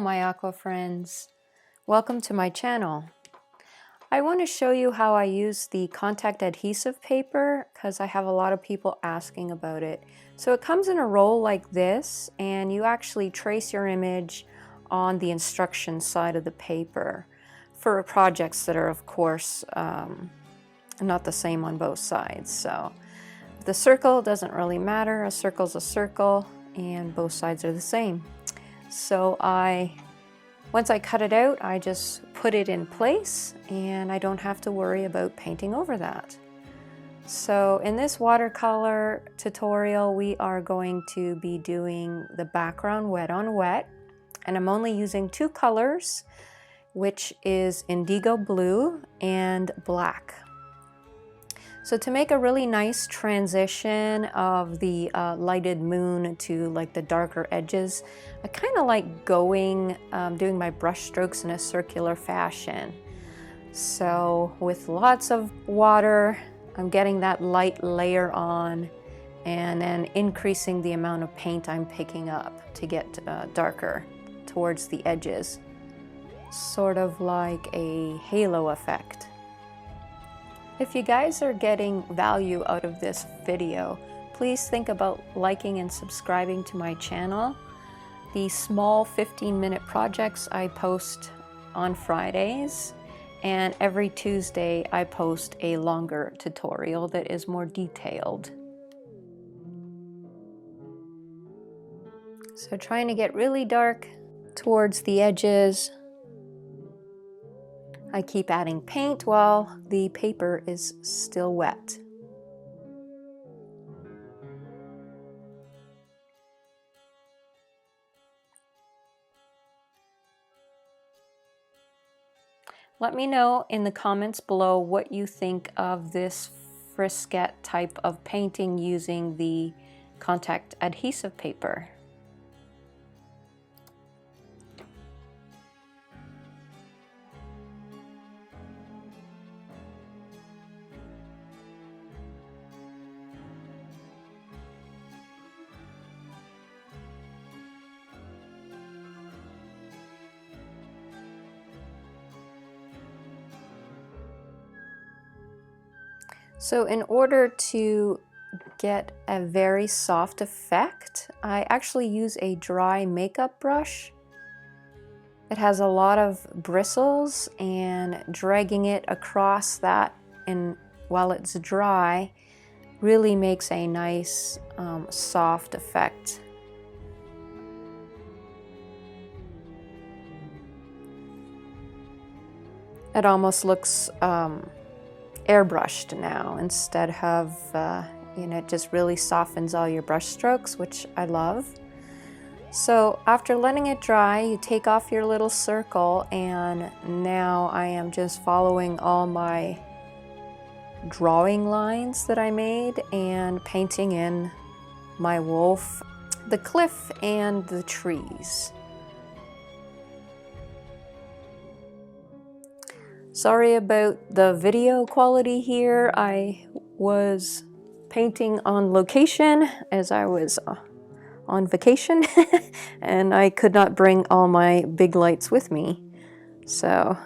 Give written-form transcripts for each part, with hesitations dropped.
my aqua friends. Welcome to my channel. I want to show you how I use the contact adhesive paper because I have a lot of people asking about it. So it comes in a roll like this, and you actually trace your image on the instruction side of the paper for projects that are, of course, not the same on both sides. So the circle doesn't really matter. A circle's a circle and both sides are the same. So once I cut it out, I just put it in place and I don't have to worry about painting over that. So in this watercolor tutorial, we are going to be doing the background wet on wet, and I'm only using two colors, which is indigo blue and black. So to make a really nice transition of the lighted moon to like the darker edges, I kind of like doing my brush strokes in a circular fashion. So with lots of water, I'm getting that light layer on and then increasing the amount of paint I'm picking up to get darker towards the edges. Sort of like a halo effect. If you guys are getting value out of this video, please think about liking and subscribing to my channel. The small 15-minute projects I post on Fridays, and every Tuesday I post a longer tutorial that is more detailed. So trying to get really dark towards the edges. I keep adding paint while the paper is still wet. Let me know in the comments below what you think of this frisket type of painting using the contact adhesive paper. So in order to get a very soft effect, I actually use a dry makeup brush. It has a lot of bristles, and dragging it across that while it's dry really makes a nice soft effect. It almost looks airbrushed now instead of, it just really softens all your brush strokes, which I love. So after letting it dry, you take off your little circle, and now I am just following all my drawing lines that I made and painting in my wolf, the cliff, and the trees. Sorry about the video quality here. I was painting on location as I was on vacation and I could not bring all my big lights with me. So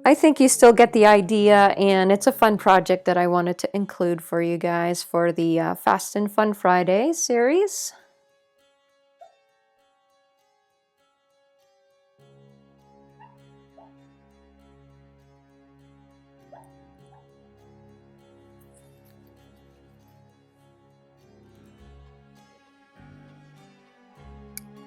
I think you still get the idea, and it's a fun project that I wanted to include for you guys for the Fast and Fun Friday series.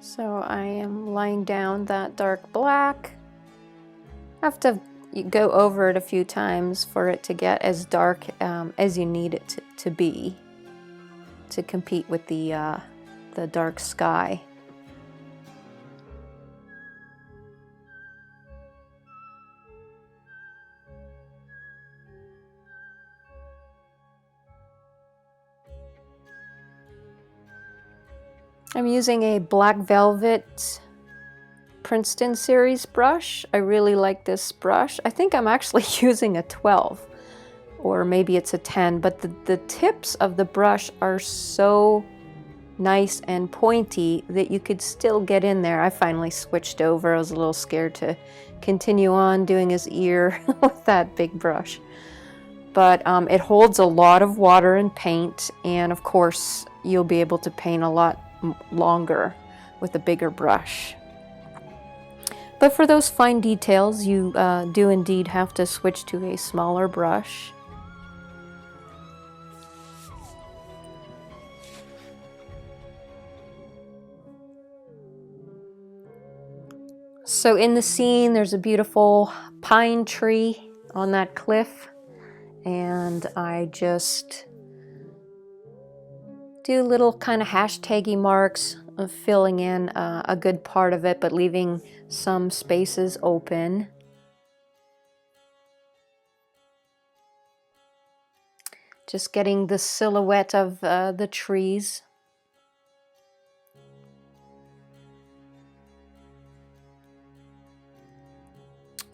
So I am laying down that dark black. I have to go over it a few times for it to get as dark as you need it to be to compete with the dark sky. I'm using a black velvet Princeton series brush. I really like this brush. I think I'm actually using a 12, or maybe it's a 10, but the tips of the brush are so nice and pointy that you could still get in there. I finally switched over. I was a little scared to continue on doing his ear with that big brush. But it holds a lot of water and paint, and of course you'll be able to paint a lot longer with a bigger brush. But for those fine details, you do indeed have to switch to a smaller brush. So in the scene, there's a beautiful pine tree on that cliff, and I just do little kind of hashtaggy marks of filling in a good part of it, but leaving some spaces open. Just getting the silhouette of the trees.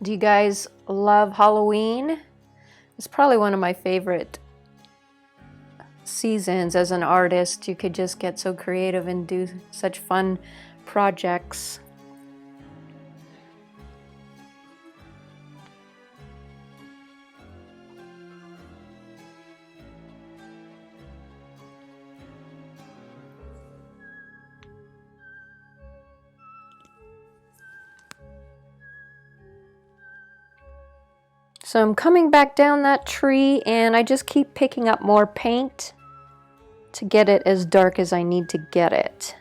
Do you guys love Halloween? It's probably one of my favorite seasons as an artist. You could just get so creative and do such fun projects. So I'm coming back down that tree, and I just keep picking up more paint to get it as dark as I need to get it.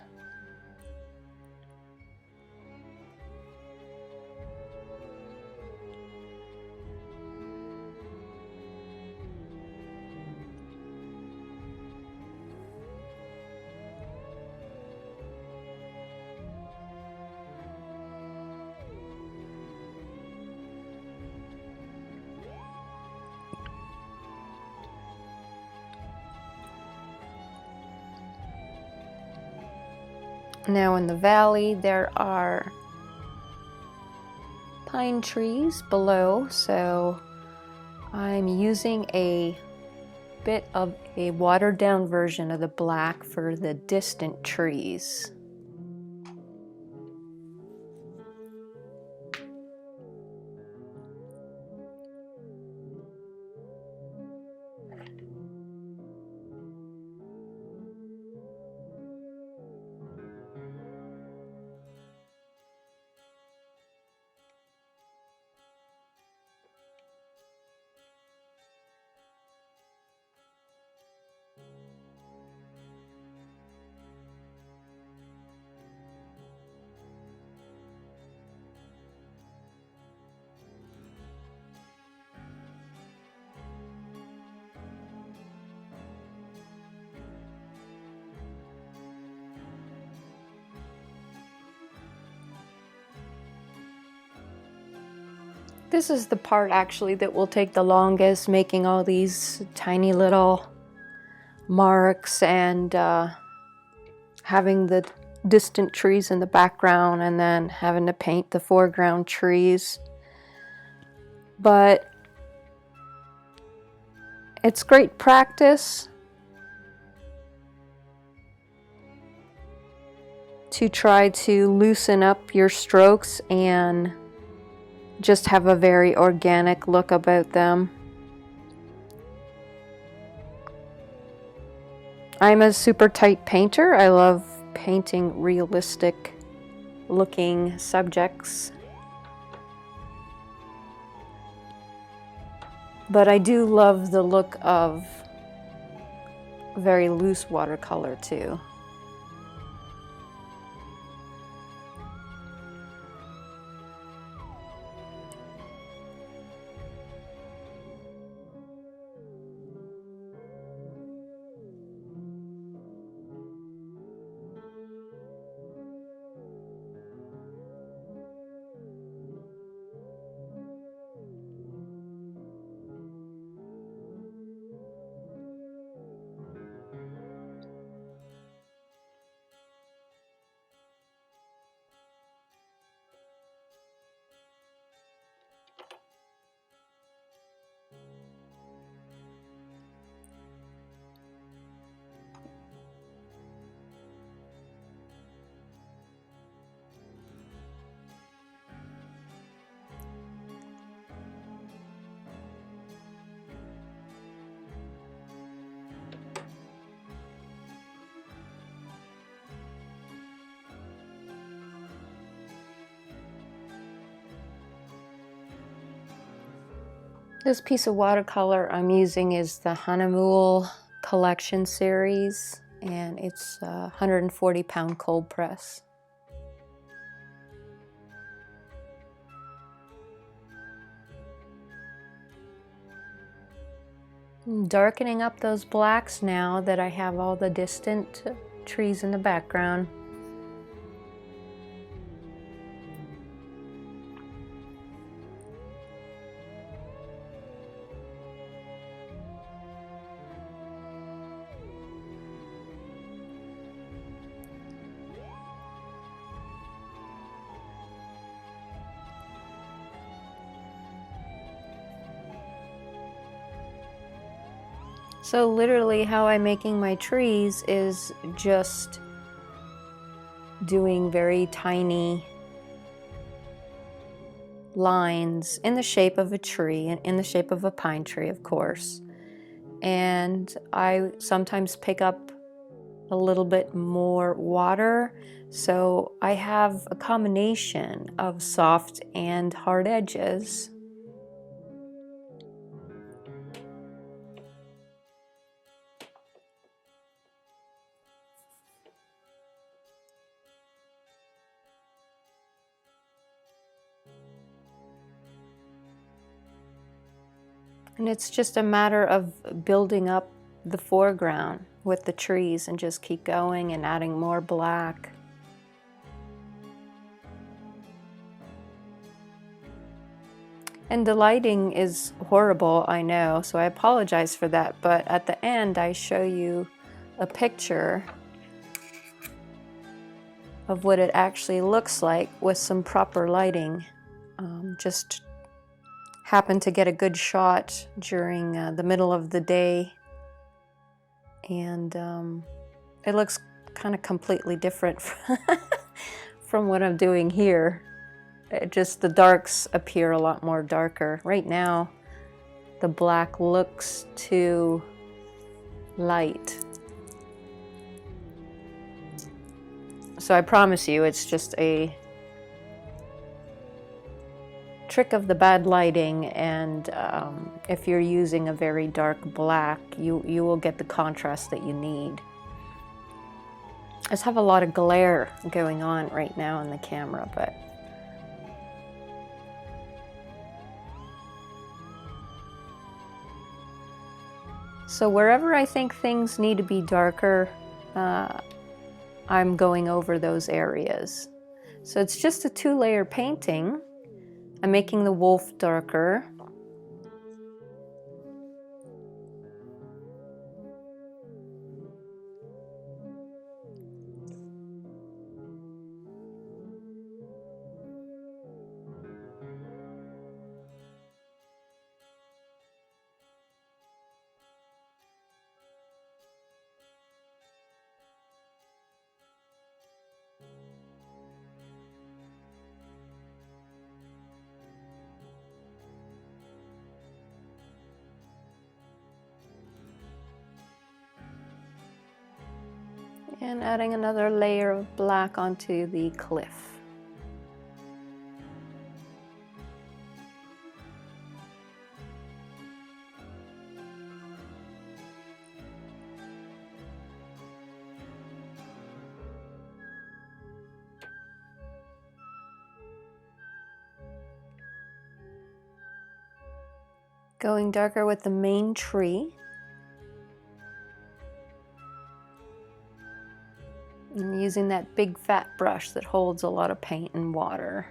Now in the valley there are pine trees below, so I'm using a bit of a watered down version of the black for the distant trees. This is the part actually that will take the longest, making all these tiny little marks and having the distant trees in the background and then having to paint the foreground trees. But it's great practice to try to loosen up your strokes and just have a very organic look about them. I'm a super tight painter. I love painting realistic looking subjects. But I do love the look of very loose watercolor too. This piece of watercolor I'm using is the Howls collection series, and it's a 140-pound cold press. I'm darkening up those blacks now that I have all the distant trees in the background. So literally how I'm making my trees is just doing very tiny lines in the shape of a tree, and in the shape of a pine tree, of course. And I sometimes pick up a little bit more water, so I have a combination of soft and hard edges. And it's just a matter of building up the foreground with the trees and just keep going and adding more black. And the lighting is horrible, I know, so I apologize for that, but at the end I show you a picture of what it actually looks like with some proper lighting. Just happened to get a good shot during the middle of the day, and it looks kind of completely different from what I'm doing here. Just the darks appear a lot more darker. Right now, the black looks too light. So I promise you, it's just a trick of the bad lighting, and if you're using a very dark black, you will get the contrast that you need. I just have a lot of glare going on right now in the camera, but so wherever I think things need to be darker, I'm going over those areas. So it's just a 2-layer painting. I'm making the wolf darker. And adding another layer of black onto the cliff. Going darker with the main tree. I'm using that big fat brush that holds a lot of paint and water.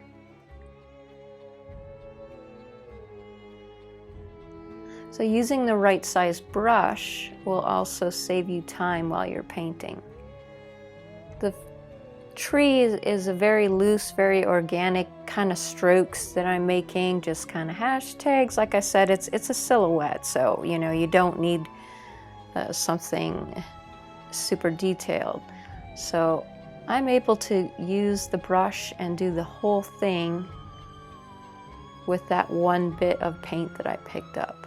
So using the right size brush will also save you time while you're painting. The tree is a very loose, very organic kind of strokes that I'm making, just kind of hashtags. Like I said, it's a silhouette, so you know, you don't need something super detailed. So I'm able to use the brush and do the whole thing with that one bit of paint that I picked up.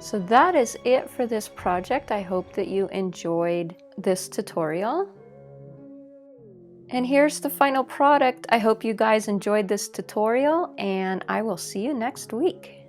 So that is it for this project. I hope that you enjoyed this tutorial. And here's the final product. I hope you guys enjoyed this tutorial, and I will see you next week.